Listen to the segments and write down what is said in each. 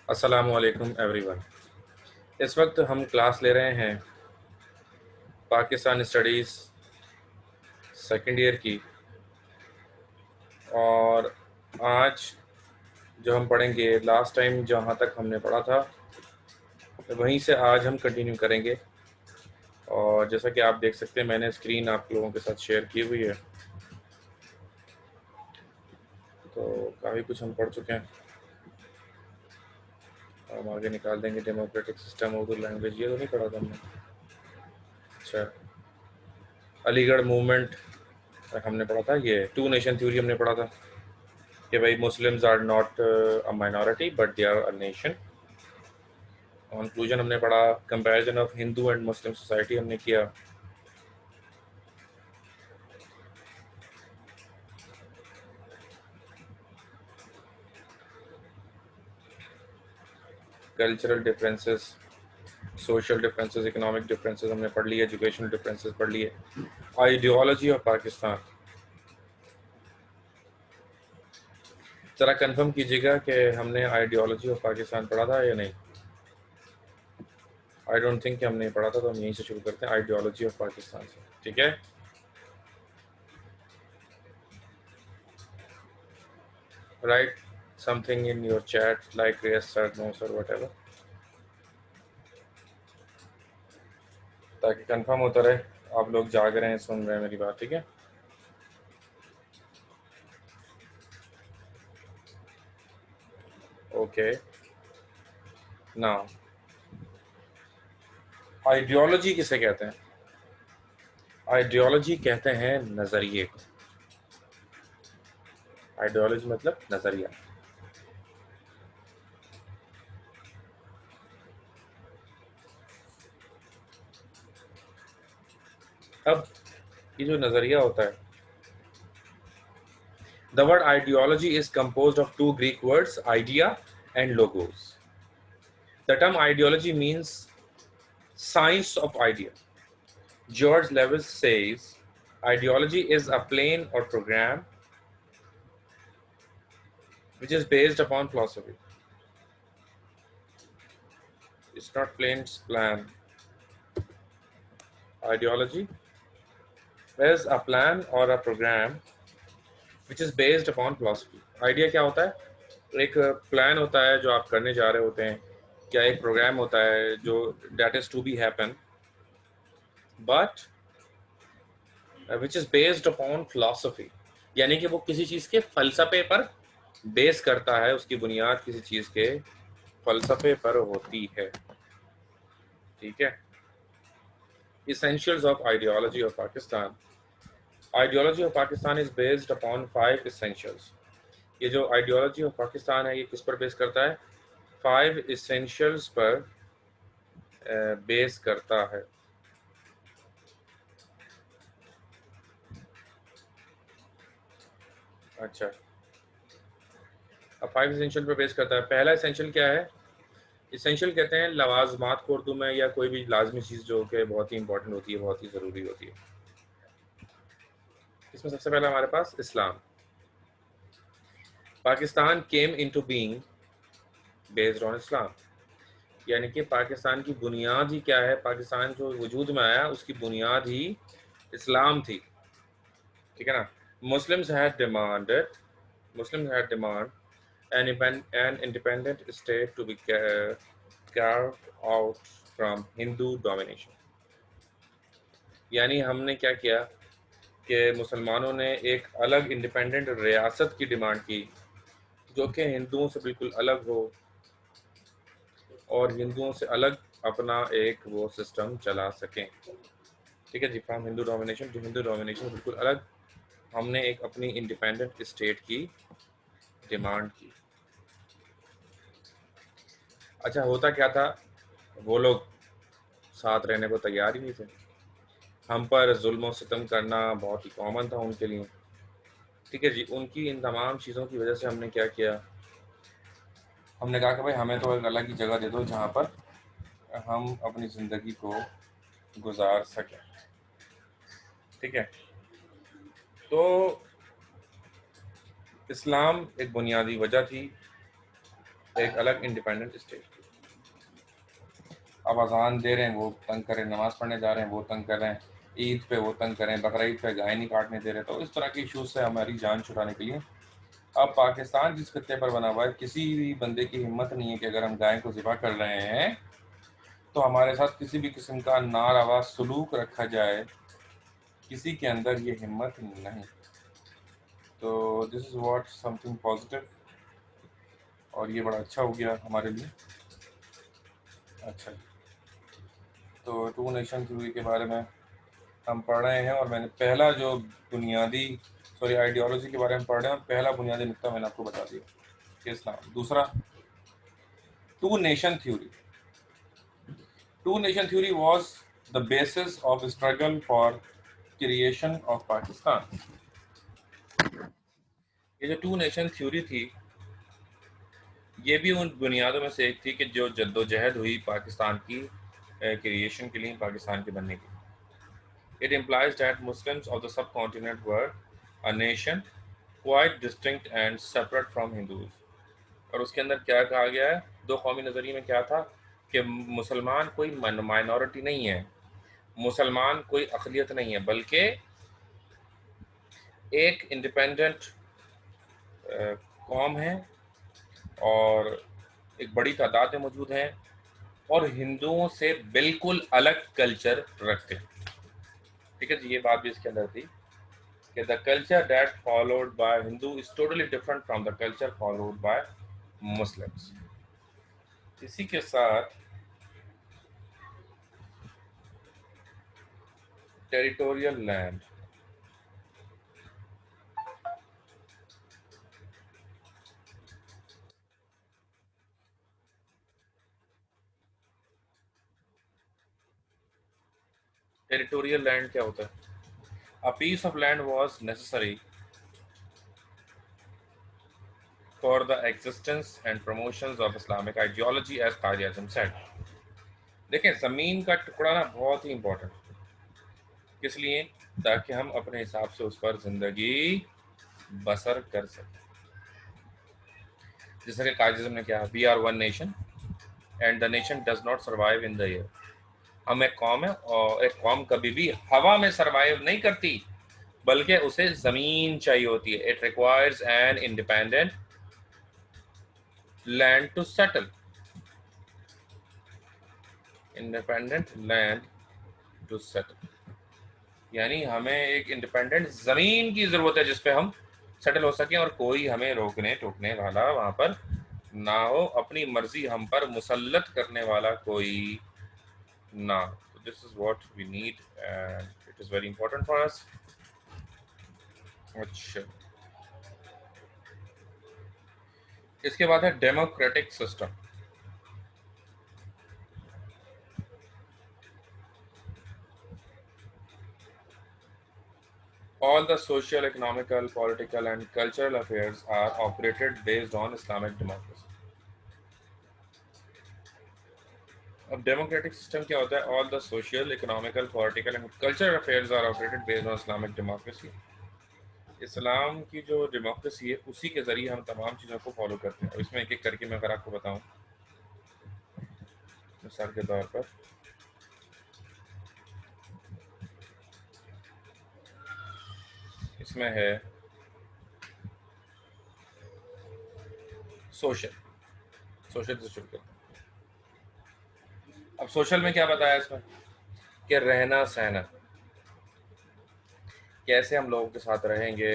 अस्सलामु अलैकुम एवरीवन। इस वक्त हम क्लास ले रहे हैं पाकिस्तान स्टडीज़ सेकेंड ईयर की, और आज जो हम पढ़ेंगे लास्ट टाइम जहाँ तक हमने पढ़ा था वहीं से आज हम कंटिन्यू करेंगे। और जैसा कि आप देख सकते हैं मैंने स्क्रीन आप लोगों के साथ शेयर की हुई है, तो काफ़ी कुछ हम पढ़ चुके हैं। हम आगे निकाल देंगे डेमोक्रेटिक सिस्टम, उर्दू लैंग्वेज, ये तो नहीं पढ़ा था हमने। अच्छा, अलीगढ़ मूवमेंट हमने पढ़ा था, ये टू नेशन थ्योरी हमने पढ़ा था कि भाई Muslims are not a minority but they are a nation. Conclusion हमने पढ़ा, comparison of Hindu and Muslim society हमने किया। Cultural differences, social differences, economic differences हमने पढ़ लिए, एजुकेशनल डिफरेंसेस पढ़ लिए। आइडियोलॉजी ऑफ पाकिस्तान, ज़रा कंफर्म कीजिएगा कि हमने आइडियोलॉजी ऑफ पाकिस्तान पढ़ा था या नहीं। आई डोंट थिंक कि हमने पढ़ा था, तो हम यहीं से शुरू करते हैं आइडियोलॉजी ऑफ पाकिस्तान से, ठीक है। Write something in your chat like yes sir, no sir, whatever, ताकि कंफर्म होता रहे आप लोग जाग रहे हैं, सुन रहे हैं मेरी बात, ठीक है। ओके, नाउ आइडियोलॉजी किसे कहते हैं? आइडियोलॉजी कहते हैं नज़रिए को। आइडियोलॉजी मतलब नज़रिया। अब ये जो नज़रिया होता है, the word ideology is composed of two Greek words, idea and logos. The term ideology means science of idea. George Lewis says ideology is a plan or program which is based upon philosophy. It's not plain, it's plan. Ideology is a plan or a program which is based upon philosophy. Idea क्या होता है? एक plan होता है जो आप करने जा रहे होते हैं, क्या एक प्रोग्राम होता है जो that is to be happen, but which is based upon philosophy. यानी कि वो किसी चीज़ के फलसफे पर बेस करता है, उसकी बुनियाद किसी चीज़ के फलसफे पर होती है, ठीक है। Essentials of ideology of Pakistan. Ideology of Pakistan is based upon 5 essentials. ये जो आइडियोलॉजी ऑफ पाकिस्तान है ये किस पर बेस करता है? 5 essentials पर बेस करता है। अच्छा, अब 5 essential पर बेस करता है। पहला essential क्या है? essential कहते हैं लवाजमात को उर्दू में, या कोई भी लाजमी चीज़ जो कि बहुत ही इंपॉर्टेंट होती है, बहुत ही ज़रूरी होती है। इसमें सबसे पहला हमारे पास इस्लाम। Pakistan came into being based on Islam, यानी कि पाकिस्तान की बुनियाद ही क्या है? पाकिस्तान जो वजूद में आया उसकी बुनियाद ही इस्लाम थी, ठीक है ना। Muslims had demanded Muslims had demand an independent state to be carved out from Hindu domination. यानी हमने क्या किया कि मुसलमानों ने एक अलग इंडिपेंडेंट रियासत की डिमांड की जो कि हिंदुओं से बिल्कुल अलग हो और हिंदुओं से अलग अपना एक वो सिस्टम चला सकें, ठीक है जी। From Hindu domination to Hindu domination, बिल्कुल अलग हमने एक अपनी इंडिपेंडेंट स्टेट की डिमांड की। अच्छा, होता क्या था? वो लोग साथ रहने को तैयार ही नहीं थे, हम पर जुल्म और सितम करना बहुत ही कॉमन था उनके लिए, ठीक है जी। उनकी इन तमाम चीज़ों की वजह से हमने क्या किया? हमने कहा कि भाई हमें तो एक अलग ही जगह दे दो जहाँ पर हम अपनी ज़िंदगी को गुजार सकें, ठीक है। तो इस्लाम एक बुनियादी वजह थी एक अलग इंडिपेंडेंट स्टेट। अब अजान दे रहे हैं वो तंग करें, नमाज पढ़ने जा रहे हैं वो तंग कर रहे हैं, ईद पे वो तंग करें, बकरा ईद पे गाय नहीं काटने दे रहे। तो इस तरह के इशूज़ से हमारी जान छुड़ाने के लिए अब पाकिस्तान जिस खत्ते पर बना हुआ है, किसी भी बंदे की हिम्मत नहीं है कि अगर हम गाय को ज़िबा कर रहे हैं तो हमारे साथ किसी भी किस्म का नारवा सलूक रखा जाए, किसी के अंदर ये हिम्मत नहीं। तो this is what something positive, और ये बड़ा अच्छा हो गया हमारे लिए। अच्छा, तो टू नेशन थ्योरी के बारे में हम पढ़ रहे हैं, और मैंने पहला जो बुनियादी आइडियोलॉजी के बारे में पढ़ रहे हैं, पहला बुनियादी नुकता मैंने आपको बता दिया कि इस्लाम। दूसरा, two nation theory. Two nation theory was the basis of struggle for creation of Pakistan. ये जो टू नेशन थ्योरी थी, ये भी उन बुनियादों में से एक थी कि जो जद्दोजहद हुई पाकिस्तान की क्रिएशन के लिए, पाकिस्तान के बनने की। It implies that Muslims of the subcontinent were a nation quite distinct and separate from Hindus. और उसके अंदर क्या कहा गया है, दो कौमी नज़रिए में क्या था कि मुसलमान कोई माइनॉरिटी नहीं है, मुसलमान कोई अक़लियत नहीं है, बल्कि एक इंडिपेंडेंट कौम है और एक बड़ी तादाद में मौजूद हैं और हिंदुओं से बिल्कुल अलग कल्चर रखते हैं। ठीक है जी, ये बात भी इसके अंदर थी कि the culture that followed by Hindu is totally different from the culture followed by Muslims. इसी के साथ टेरिटोरियल लैंड, टेरिटोरियल लैंड क्या होता है? A piece of land was necessary for the existence and promotions of Islamic ideology, as Qaid Azam said. देखें, ज़मीन का टुकड़ा ना बहुत ही इम्पोर्टेंट, किस लिए? ताकि हम अपने हिसाब से उस पर ज़िंदगी बसर कर सकें। जैसा कि कायद आज़म ने कहा, we are one nation and the nation does not survive in the air. हम एक कौम है और एक कौम कभी भी हवा में सर्वाइव नहीं करती, बल्कि उसे ज़मीन चाहिए होती है। It requires an independent land to settle, independent land to settle, यानी हमें एक इंडिपेंडेंट ज़मीन की ज़रूरत है जिस पे हम सेटल हो सकें और कोई हमें रोकने टोकने वाला वहाँ पर ना हो, अपनी मर्जी हम पर मुसल्लत करने वाला कोई ना। This is what we need and it is very important for us. अच्छा, इसके बाद है democratic system. All the social, economical, political and cultural affairs are operated based on Islamic democracy. अब डेमोक्रेटिक सिस्टम क्या होता है? All the social, economical, political and cultural affairs are operated based on Islamic democracy. इस्लाम की जो democracy है उसी के ज़रिए हम तमाम चीज़ों को फॉलो करते हैं। और इसमें एक एक करके मैं अगर आपको बताऊं, मिसाल के तौर पर इसमें है सोशल, सोशल से शुरू करते हैं। अब सोशल में क्या बताया इसमें कि रहना सहना, कैसे हम लोगों के साथ रहेंगे,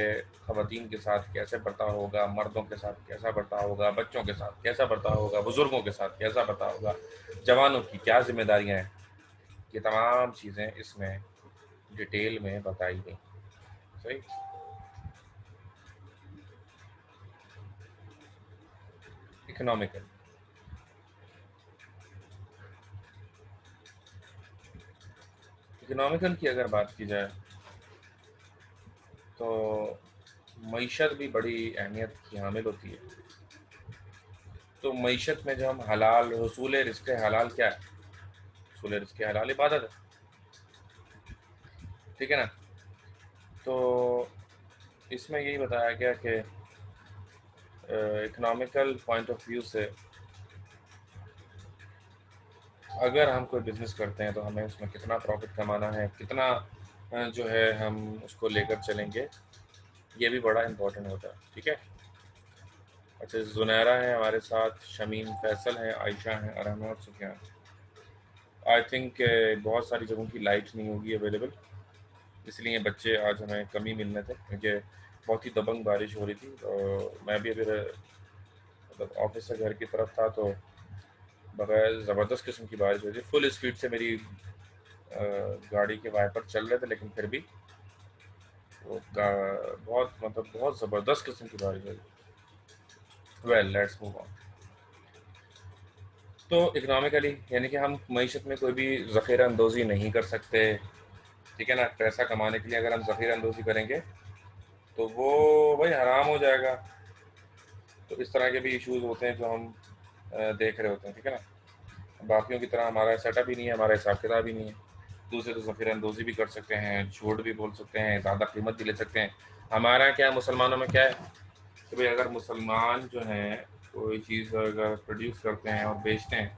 ख़वातीन के साथ कैसे बर्ताव होगा, मर्दों के साथ कैसा बर्ताव होगा, बच्चों के साथ कैसा बर्ताव होगा, बुज़ुर्गों के साथ कैसा बर्ताव होगा, जवानों की क्या जिम्मेदारियां हैं, ये तमाम चीज़ें इसमें डिटेल में बताई गई। सही। इकोनॉमिकल, इकोनॉमिकल की अगर बात की जाए तो मईशत भी बड़ी अहमियत की हामिल होती है। तो मईशत में जो हम हलाल हसूल रिज़्क़ हलाल क्या है? हसूल रिज़्क़ हलाल इबादत है, ठीक है ना? तो इसमें यही बताया गया कि इकोनॉमिकल पॉइंट ऑफ व्यू से अगर हम कोई बिज़नेस करते हैं तो हमें उसमें कितना प्रॉफिट कमाना है, कितना जो है हम उसको लेकर चलेंगे, ये भी बड़ा इम्पोर्टेंट होता है। ठीक है। अच्छा, जुनैरा है हमारे साथ, शमीम फैसल हैं, आयशा हैं, और अहमद सुफियान। आई थिंक बहुत सारी जगहों की लाइट नहीं होगी अवेलेबल, इसलिए बच्चे आज हमें कम ही मिलने थे क्योंकि बहुत ही दबंग बारिश हो रही थी। और मैं भी अभी मतलब ऑफिस से घर की तरफ था तो बगैर ज़बरदस्त किस्म की बारिश हो रही थी। फुल स्पीड से मेरी गाड़ी के वाइपर चल रहे थे, लेकिन फिर भी वो बहुत मतलब बहुत ज़बरदस्त किस्म की बारिश हो रही थी। Well, let's move on. तो इकनॉमिकली यानी कि हम मईशत में कोई भी ज़ख़ीरा अंदोज़ी नहीं कर सकते। ठीक है ना। पैसा कमाने के लिए अगर हम ज़ख़ीरा अंदोज़ी करेंगे तो वो भाई हराम हो जाएगा। तो इस तरह के भी इश्यूज़ होते हैं जो हम देख रहे होते हैं। ठीक है ना। बाकियों की तरह हमारा सेटअप ही नहीं है, हमारा हिसाब किताब ही नहीं है। दूसरे तो ज़ख़ीरा अंदोज़ी भी कर सकते हैं, झूठ भी बोल सकते हैं, ज़्यादा कीमत भी ले सकते हैं। हमारा क्या है, मुसलमानों में क्या है कि भाई अगर मुसलमान जो हैं कोई चीज़ अगर प्रोड्यूस करते हैं और बेचते हैं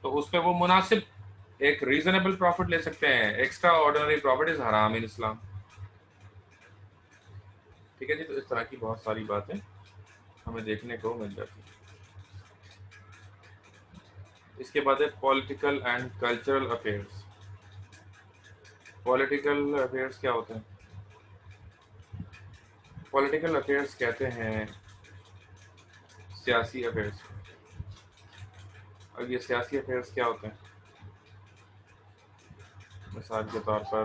तो उस पर वो मुनासिब एक रीज़नेबल प्रॉफिट ले सकते हैं। एक्स्ट्रा ऑर्डिनरी प्रॉफिट इज़ हराम इन इस्लाम। ठीक है जी। तो इस तरह की बहुत सारी बातें हमें देखने को मिल जाती है। इसके बाद है political and cultural affairs. Political affairs क्या होते हैं? पॉलिटिकल अफेयर्स कहते हैं सियासी अफेयर्स। अब ये सियासी अफेयर्स क्या होते हैं? मिसाल के तौर पर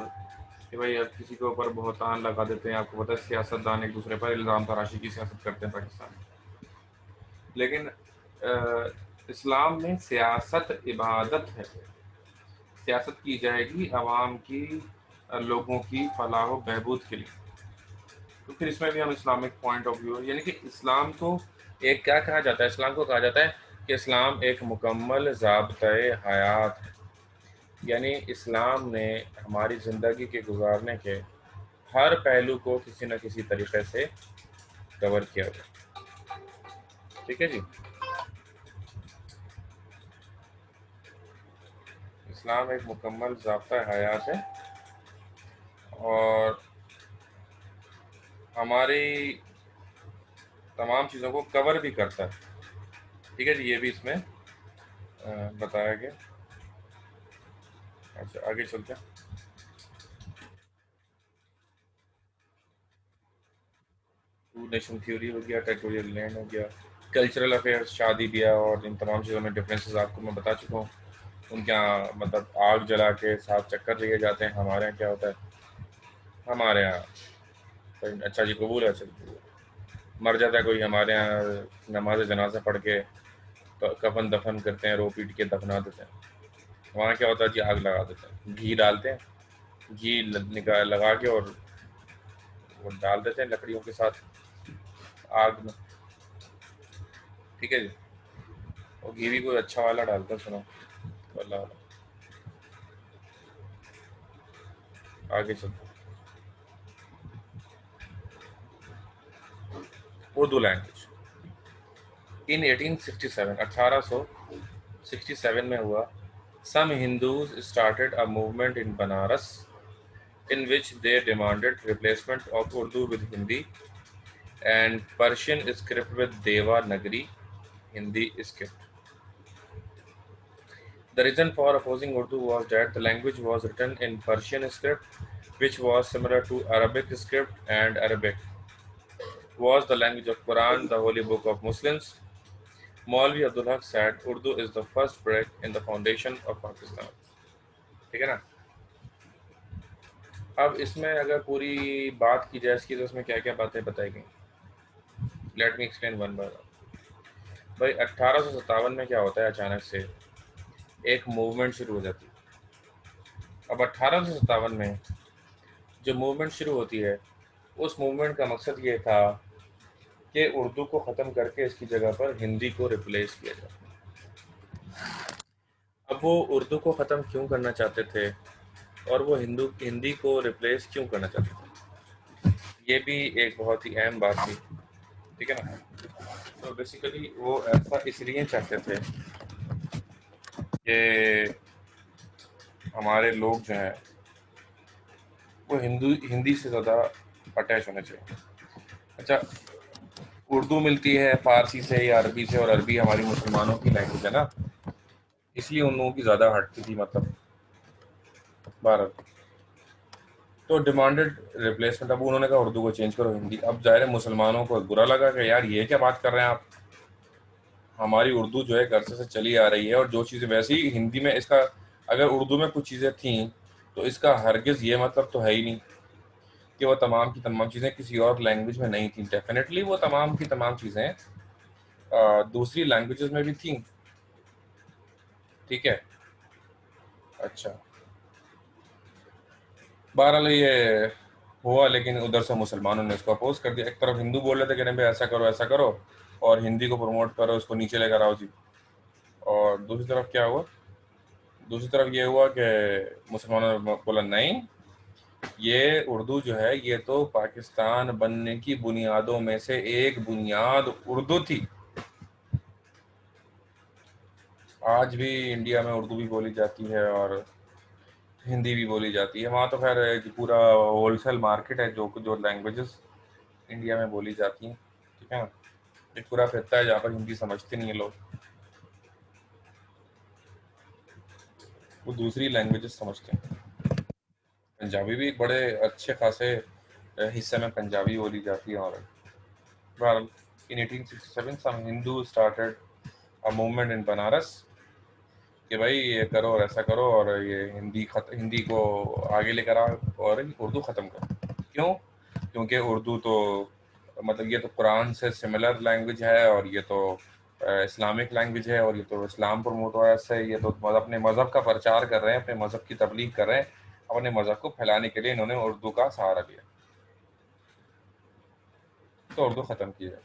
कि भाई अब किसी के ऊपर बहतान लगा देते हैं। आपको पता है सियासतदान एक दूसरे पर इल्ज़ाम तराशी की सियासत करते हैं पाकिस्तान में। लेकिन इस्लाम में सियासत इबादत है। सियासत की जाएगी आवाम की, लोगों की फलाह व बहबूद के लिए। तो फिर इसमें भी हम इस्लामिक पॉइंट ऑफ व्यू यानी कि इस्लाम को एक क्या कहा जाता है? इस्लाम को कहा जाता है कि इस्लाम एक मुकम्मल ज़ाब्ता-ए हयात है। यानी इस्लाम ने हमारी ज़िंदगी के गुजारने के हर पहलू को किसी न किसी तरीके से कवर किया हुआ है। ठीक है जी। इस्लाम एक मुकम्मल ज़ाब्ता हयात है और हमारी तमाम चीज़ों को कवर भी करता है। ठीक है जी। ये भी इसमें बताया गया। अच्छा, आगे चलते हैं। टू नेशन थ्योरी हो गया, टेरिटोरियल लैंड हो गया, कल्चरल अफेयर्स, शादी ब्याह और इन तमाम चीज़ों में डिफरेंसेस आपको मैं बता चुका हूँ। उनके यहाँ मतलब आग जला के 7 चक्कर लिए जाते हैं। हमारे यहाँ क्या होता है? हमारे यहाँ अच्छा जी, कबूल है। अच्छा जी, कबूल है। मर जाता है कोई हमारे यहाँ, नमाज जनाजा पढ़ के कफन दफन करते हैं, रो पीट के दफना देते हैं। वहाँ क्या होता है जी? आग लगा देते हैं, घी डालते हैं, घी निकाल लगा के और वो डाल देते हैं लकड़ियों के साथ आग में। ठीक है जी। और घी भी कोई अच्छा वाला डालता है, सुनो वाला। आगे चलते हैं। उर्दू लैंग्वेज इन 1867 1867 में हुआ। Some Hindus started a movement in Banaras in which they demanded replacement of Urdu with Hindi and Persian script with Devanagari Hindi script. The reason for opposing Urdu was that the language was written in Persian script, which was similar to Arabic script, and Arabic was the language of Quran, the holy book of Muslims. Maulvi Abdul Haq said, Urdu is the first brick in the foundation of Pakistan. ठीक है ना। अब इसमें अगर पूरी बात की जाए इसकी तो इसमें क्या क्या बातें बताई गई। Let me explain one by one. भाई 1857 में क्या होता है, अचानक से एक मूवमेंट शुरू हो जाती है। अब 1857 में जो मूवमेंट शुरू होती है, उस मूवमेंट का मकसद ये था कि उर्दू को ख़त्म करके इसकी जगह पर हिंदी को रिप्लेस किया जाए। अब वो उर्दू को ख़त्म क्यों करना चाहते थे और वो हिंदी को रिप्लेस क्यों करना चाहते थे, ये भी एक बहुत ही अहम बात थी। ठीक है ना। तो बेसिकली वो ऐसा इसलिए चाहते थे कि हमारे लोग जो हैं वो हिंदी से ज़्यादा अटैच होने चाहिए। अच्छा, उर्दू मिलती है फ़ारसी से या अरबी से, और अरबी हमारी मुसलमानों की लैंग्वेज है ना, इसलिए उन लोगों की ज़्यादा हटती थी मतलब भारत। तो डिमांडेड रिप्लेसमेंट, अब उन्होंने कहा उर्दू को चेंज करो हिंदी। अब ज़ाहिर है मुसलमानों को बुरा लगा कि यार ये क्या बात कर रहे हैं आप, हमारी उर्दू जो है अरसे से चली आ रही है, और जो चीज़ें वैसे ही हिंदी में इसका, अगर उर्दू में कुछ चीज़ें थी तो इसका हरगिज़ ये मतलब तो है ही नहीं कि वो तमाम की तमाम चीज़ें किसी और लैंग्वेज में नहीं थी। डेफिनेटली वो तमाम की तमाम चीज़ें दूसरी लैंग्वेजेस में भी थी। ठीक है। अच्छा, बहरहाल ये हुआ, लेकिन उधर से मुसलमानों ने इसको अपोज कर दिया। एक तरफ हिंदू बोल रहे थे कि नहीं भाई ऐसा करो ऐसा करो, और हिंदी को प्रमोट करो, इसको नीचे लेकर आओ जी। और दूसरी तरफ क्या हुआ, दूसरी तरफ ये हुआ कि मुसलमानों ने बोला नहीं, ये उर्दू जो है ये तो पाकिस्तान बनने की बुनियादों में से एक बुनियाद उर्दू थी। आज भी इंडिया में उर्दू भी बोली जाती है और हिंदी भी बोली जाती है। वहाँ तो खैर एक पूरा होलसेल मार्केट है जो जो लैंग्वेजेस इंडिया में बोली जाती हैं। ठीक है ना, एक पूरा खित्ता है जहाँ पर हिंदी समझते नहीं है लोग, वो दूसरी लैंग्वेजेस समझते हैं। पंजाबी भी बड़े अच्छे खासे हिस्से में पंजाबी बोली जाती है। और बहरहाल in 1867 some Hindu started a movement in Banaras कि भाई ये करो और ऐसा करो, और ये हिंदी को आगे लेकर आओ और उर्दू ख़त्म करो। क्यों? क्योंकि उर्दू तो मतलब ये तो कुरान से सिमिलर लैंग्वेज है, और ये तो इस्लामिक लैंग्वेज है, और ये तो इस्लाम प्रमोट हो रहा है इससे। ये तो अपने मज़हब का प्रचार कर रहे हैं, अपने मज़हब की तबलीग कर रहे हैं, अपने मज़हब को फैलाने के लिए इन्होंने उर्दू का सहारा लिया, तो उर्दू ख़त्म की है।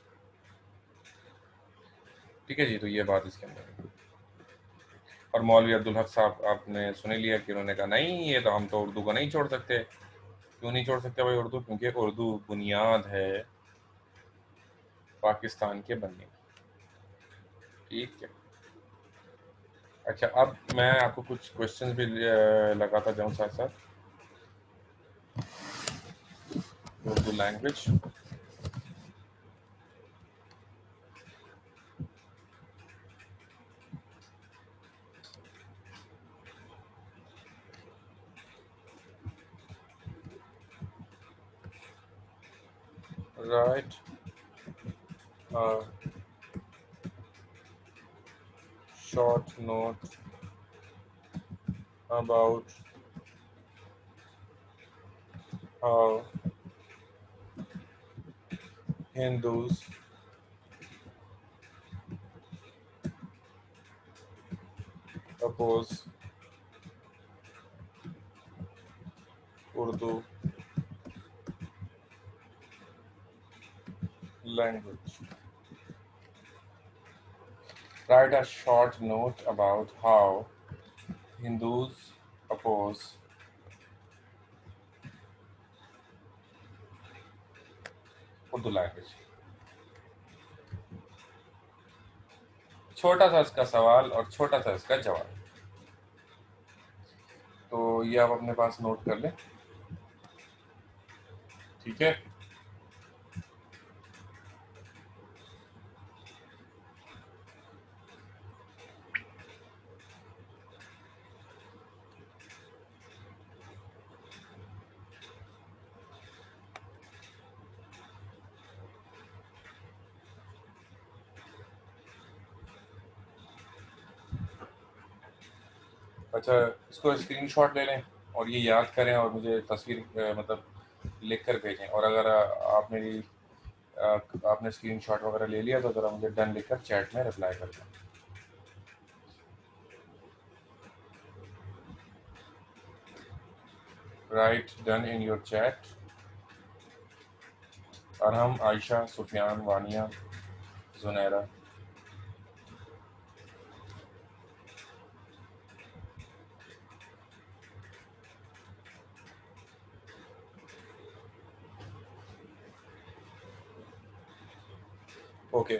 ठीक है जी, तो ये बात इसके अंदर है। और मौलवी अब्दुल हक साहब आपने सुन ही लिया कि उन्होंने कहा नहीं, ये तो हम तो उर्दू को नहीं छोड़ सकते। क्यों नहीं छोड़ सकते भाई उर्दू? क्योंकि उर्दू बुनियाद है पाकिस्तान के बनने की। ठीक है। अच्छा, अब मैं आपको कुछ क्वेश्चंस भी लगाता जाऊँ साथ साथ। Urdu language, right, short note about how Hindus oppose Urdu language. Write a short note about how Hindus oppose Urdu language. छोटा सा इसका सवाल और छोटा सा इसका जवाब, तो ये आप अपने पास नोट कर लें। ठीक है। अच्छा, इसको स्क्रीनशॉट ले लें और ये याद करें, और मुझे तस्वीर मतलब लिख कर भेजें। और अगर आप मेरी आपने स्क्रीनशॉट वगैरह ले लिया तो ज़रा मुझे डन लिखकर चैट में रिप्लाई कर दें। Write done in your chat. Arham, Ayesha, Sufiyan, Vania, Junaira. Okay,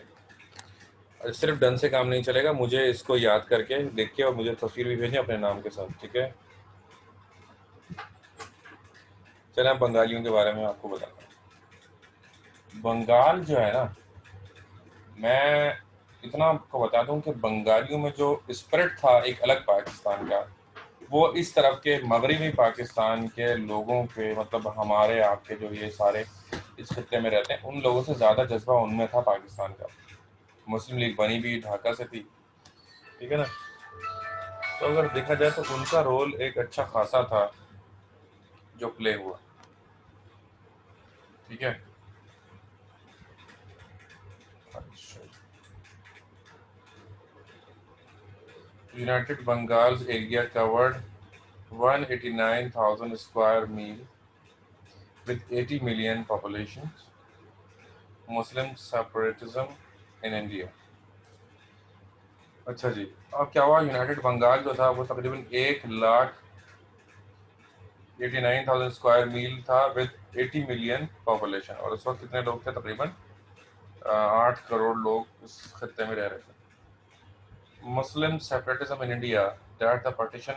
सिर्फ डन से काम नहीं चलेगा, मुझे इसको याद करके देख के और मुझे तस्वीर भी भेजें अपने नाम के साथ, ठीक है। चलिए आप बंगालियों के बारे में आपको बताता हूँ। बंगाल जो है ना, मैं इतना आपको बता दूं कि बंगालियों में जो स्पिरिट था एक अलग पाकिस्तान का, वो इस तरफ के मगरबी पाकिस्तान के लोगों के, मतलब हमारे आपके जो ये सारे इस खत्ते में रहते हैं, उन लोगों से ज़्यादा जज्बा उनमें था पाकिस्तान का। मुस्लिम लीग बनी भी ढाका से थी, ठीक है ना। तो अगर देखा जाए तो उनका रोल एक अच्छा खासा था जो प्ले हुआ, ठीक है। अच्छा, united Bengal's area covered 189,000 square mile with 80 million population. Muslim separatism in India. अच्छा जी, अब क्या हुआ, यूनाइटेड बंगाल जो था वो तकरीबन 1,89,000 स्क्वायर मील था विद 80 मिलियन पॉपुलेशन, और उस वक्त कितने लोग थे, तकरीबन 8 करोड़ लोग उस खत्ते में रह रहे थे। Muslim separatism in India, that the partition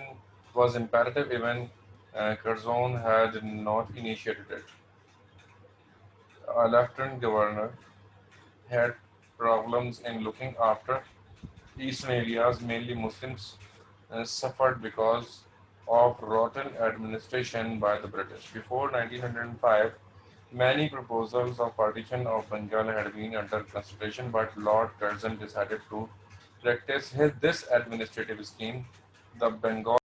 was imperative even Curzon had not initiated it. A lieutenant governor had problems in looking after eastern areas, mainly Muslims, suffered because of rotten administration by the British. Before 1905, many proposals of partition of Bengal had been under consideration, but Lord Curzon decided to practice this administrative scheme. The Bengal